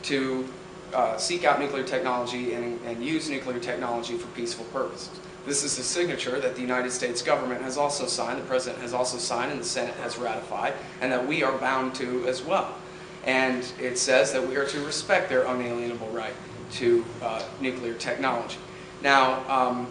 to seek out nuclear technology and use nuclear technology for peaceful purposes. This is a signature that the United States government has also signed, the President has also signed, and the Senate has ratified, and that we are bound to as well. And it says that we are to respect their unalienable right to nuclear technology. Now,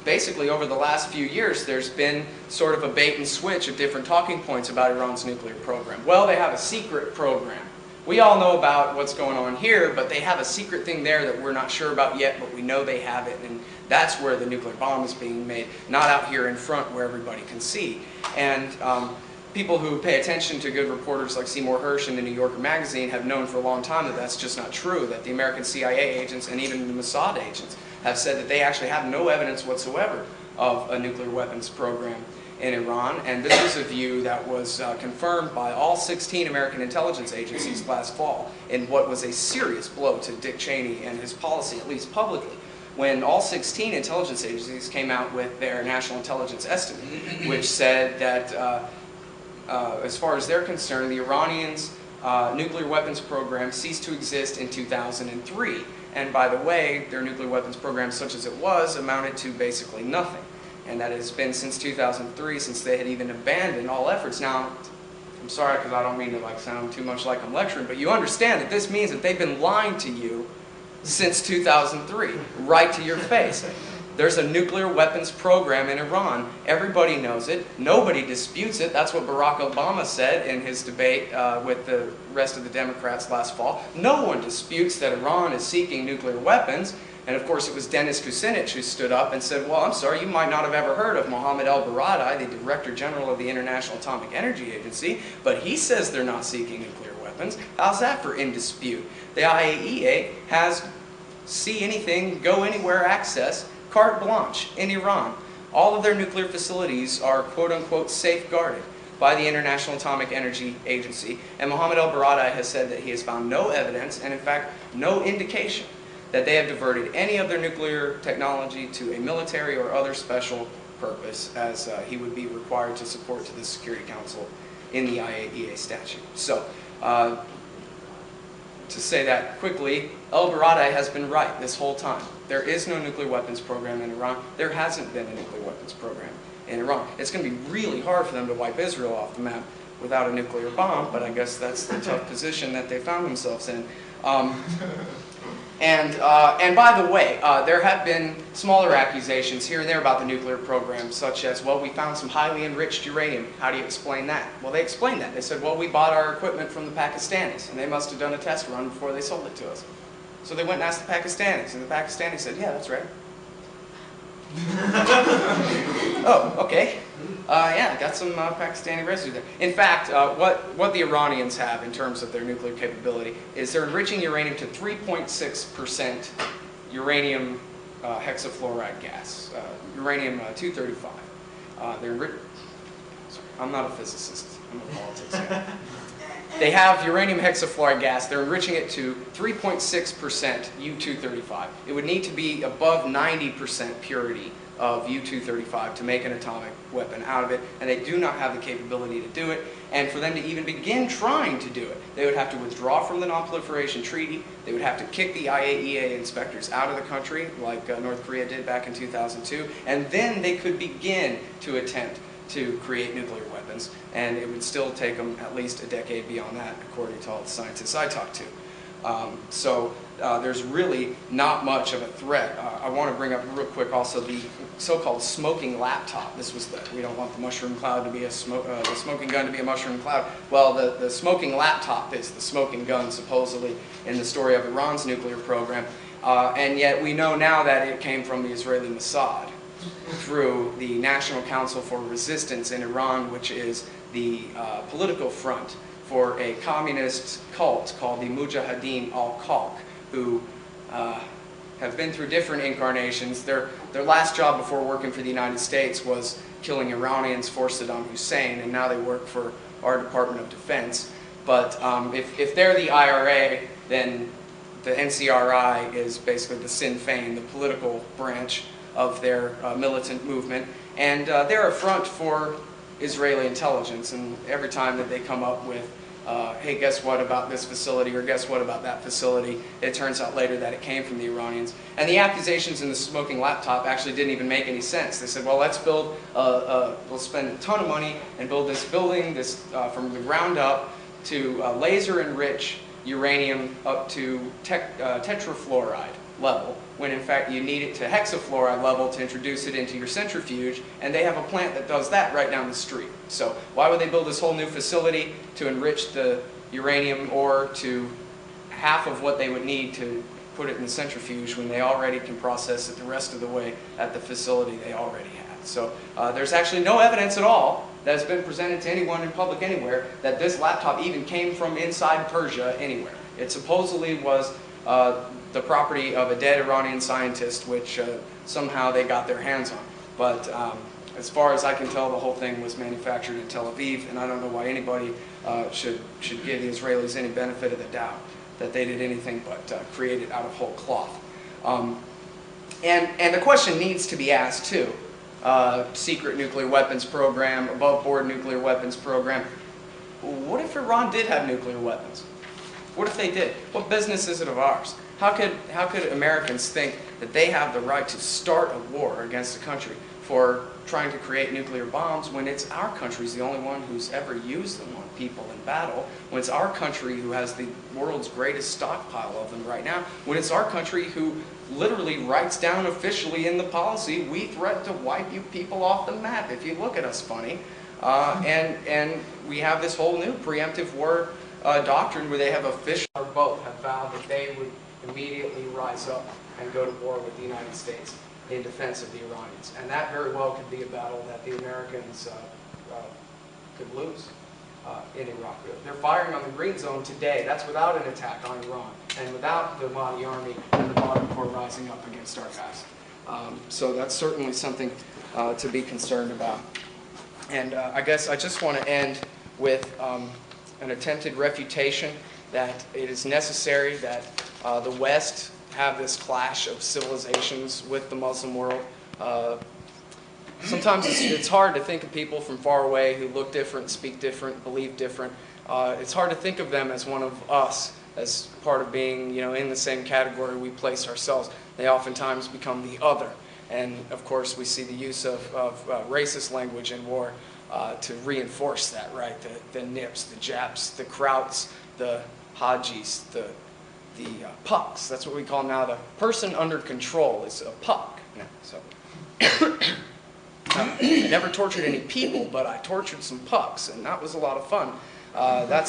basically over the last few years, there's been sort of a bait and switch of different talking points about Iran's nuclear program. Well, they have a secret program. We all know about what's going on here, but they have a secret thing there that we're not sure about yet, but we know they have it, and that's where the nuclear bomb is being made, not out here in front where everybody can see. And people who pay attention to good reporters like Seymour Hersh in the New Yorker magazine have known for a long time that that's just not true, that the American CIA agents and even the Mossad agents have said that they actually have no evidence whatsoever of a nuclear weapons program in Iran, and this was a view that was confirmed by all 16 American intelligence agencies last fall in what was a serious blow to Dick Cheney and his policy, at least publicly, when all 16 intelligence agencies came out with their national intelligence estimate, which said that as far as they're concerned, the Iranians' nuclear weapons program ceased to exist in 2003. And by the way, their nuclear weapons program, such as it was, amounted to basically nothing. And that has been since 2003, since they had even abandoned all efforts. Now, I'm sorry because I don't mean to sound too much like I'm lecturing, but you understand that this means that they've been lying to you since 2003, right to your face. There's a nuclear weapons program in Iran. Everybody knows it. Nobody disputes it. That's what Barack Obama said in his debate with the rest of the Democrats last fall. No one disputes that Iran is seeking nuclear weapons. And of course, it was Denis Kucinich who stood up and said, well, I'm sorry, you might not have ever heard of Mohammed El-Baradei, the Director General of the International Atomic Energy Agency, but he says they're not seeking nuclear weapons. How's that for in dispute? The IAEA has see anything, go anywhere access, carte blanche in Iran. All of their nuclear facilities are quote-unquote safeguarded by the International Atomic Energy Agency, and Mohammed El-Baradei has said that he has found no evidence, and in fact, no indication that they have diverted any of their nuclear technology to a military or other special purpose, as he would be required to support to the Security Council in the IAEA statute. So, to say that quickly, El-Baradei has been right this whole time. There is no nuclear weapons program in Iran. There hasn't been a nuclear weapons program in Iran. It's going to be really hard for them to wipe Israel off the map without a nuclear bomb, but I guess that's the tough position that they found themselves in. And by the way, there have been smaller accusations here and there about the nuclear program, such as, well, we found some highly enriched uranium. How do you explain that? Well, they explained that. They said, well, we bought our equipment from the Pakistanis, and they must have done a test run before they sold it to us. So they went and asked the Pakistanis, and the Pakistanis said, yeah, that's right. Oh, okay. Yeah, got some Pakistani residue there. In fact, what the Iranians have in terms of their nuclear capability is they're enriching uranium to 3.6% uranium hexafluoride gas, uranium-235. I'm not a physicist. I'm a politics guy. They have uranium hexafluoride gas. They're enriching it to 3.6% U-235. It would need to be above 90% purity of U-235 to make an atomic weapon out of it, and they do not have the capability to do it. And for them to even begin trying to do it, they would have to withdraw from the Non-Proliferation Treaty. They would have to kick the IAEA inspectors out of the country, like North Korea did back in 2002, and then they could begin to attempt to create nuclear weapons, and it would still take them at least a decade beyond that, according to all the scientists I talked to. So there's really not much of a threat. I want to bring up real quick also the so-called smoking laptop. This was we don't want the mushroom cloud to be the smoking gun to be a mushroom cloud. Well, the smoking laptop is the smoking gun, supposedly, in the story of Iran's nuclear program, and yet we know now that it came from the Israeli Mossad through the National Council for Resistance in Iran, which is the political front for a communist cult called the Mujahideen al-Khalq, who have been through different incarnations. Their last job before working for the United States was killing Iranians for Saddam Hussein, and now they work for our Department of Defense. But if they're the IRA, then the NCRI is basically the Sinn Féin, the political branch of their militant movement, and they're a front for Israeli intelligence, and every time that they come up with hey, guess what about this facility, or guess what about that facility. It turns out later that it came from the Iranians. And the accusations in the smoking laptop actually didn't even make any sense. They said, well, let's build, we'll spend a ton of money and build this building from the ground up to laser enrich uranium up to tetrafluoride level, when in fact you need it to hexafluoride level to introduce it into your centrifuge, and they have a plant that does that right down the street. So why would they build this whole new facility to enrich the uranium ore to half of what they would need to put it in the centrifuge when they already can process it the rest of the way at the facility they already have? So there's actually no evidence at all that's been presented to anyone in public anywhere that this laptop even came from inside Persia anywhere. It supposedly was the property of a dead Iranian scientist, which somehow they got their hands on. But as far as I can tell, the whole thing was manufactured in Tel Aviv, and I don't know why anybody should give the Israelis any benefit of the doubt that they did anything but create it out of whole cloth. And the question needs to be asked too. Secret nuclear weapons program, above-board nuclear weapons program. What if Iran did have nuclear weapons? What if they did? What business is it of ours? How could Americans think that they have the right to start a war against a country for trying to create nuclear bombs when it's our country's the only one who's ever used them on people in battle, when it's our country who has the world's greatest stockpile of them right now, when it's our country who literally writes down officially in the policy, we threaten to wipe you people off the map if you look at us funny. And we have this whole new preemptive war doctrine where they have officially, or both, have vowed that they would immediately rise up and go to war with the United States in defense of the Iranians. And that very well could be a battle that the Americans could lose in Iraq. They're firing on the Green Zone today. That's without an attack on Iran and without the Mahdi army and the bottom corps rising up against our guys. So that's certainly something to be concerned about. And I guess I just want to end with an attempted refutation that it is necessary that the West have this clash of civilizations with the Muslim world. Sometimes it's hard to think of people from far away who look different, speak different, believe different. It's hard to think of them as one of us, as part of being, in the same category we place ourselves. They oftentimes become the other. And of course, we see the use of racist language in war to reinforce that, right? The Nips, the Japs, the Krauts, the Hajis, the pucks. That's what we call now the person under control is a puck. Yeah, so. I never tortured any people, but I tortured some pucks, and that was a lot of fun. That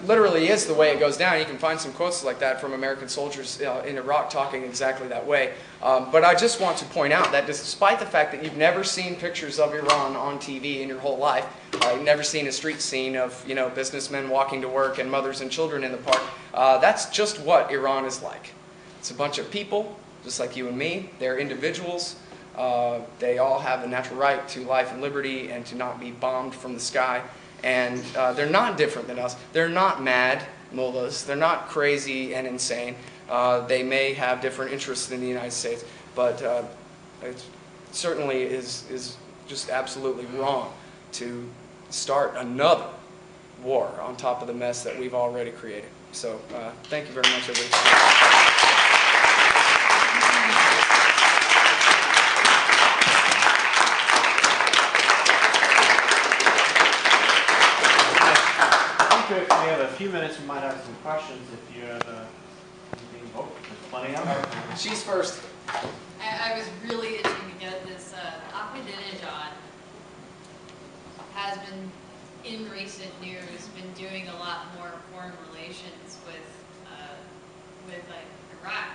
literally is the way it goes down. You can find some quotes like that from American soldiers in Iraq talking exactly that way. But I just want to point out that despite the fact that you've never seen pictures of Iran on TV in your whole life, you've never seen a street scene of businessmen walking to work and mothers and children in the park, that's just what Iran is like. It's a bunch of people, just like you and me. They're individuals. They all have the natural right to life and liberty and to not be bombed from the sky. And they're not different than us. They're not mad mullahs. They're not crazy and insane. They may have different interests than the United States, but it certainly is just absolutely wrong to start another war on top of the mess that we've already created. So thank you very much, everybody. If we have a few minutes, we might have some questions if you have anything. Oh, there's plenty of them. She's first. I was really itching to get this. Ahmadinejad has been, in recent news, been doing a lot more foreign relations with Iraq.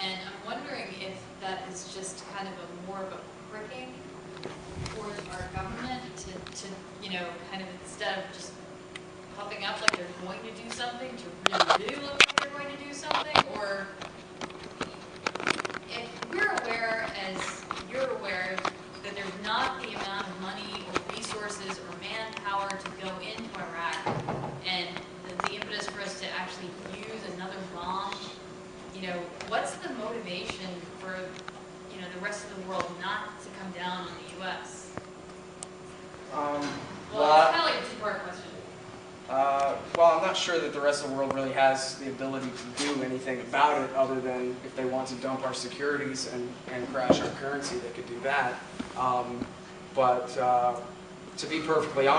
And I'm wondering if that is just kind of more of a pricking towards our government to kind of instead of just popping up like they're going to do something, to really look like they're going to do something, or if we're aware, as you're aware, that there's not the amount of money or resources or manpower to go into Iraq, and the impetus for us to actually use another bomb, what's the motivation for, the rest of the world not to come down on the U.S.? Well, it's kind of like a two-part question. sure that the rest of the world really has the ability to do anything about it other than if they want to dump our securities and crash our currency, they could do that. But to be perfectly honest,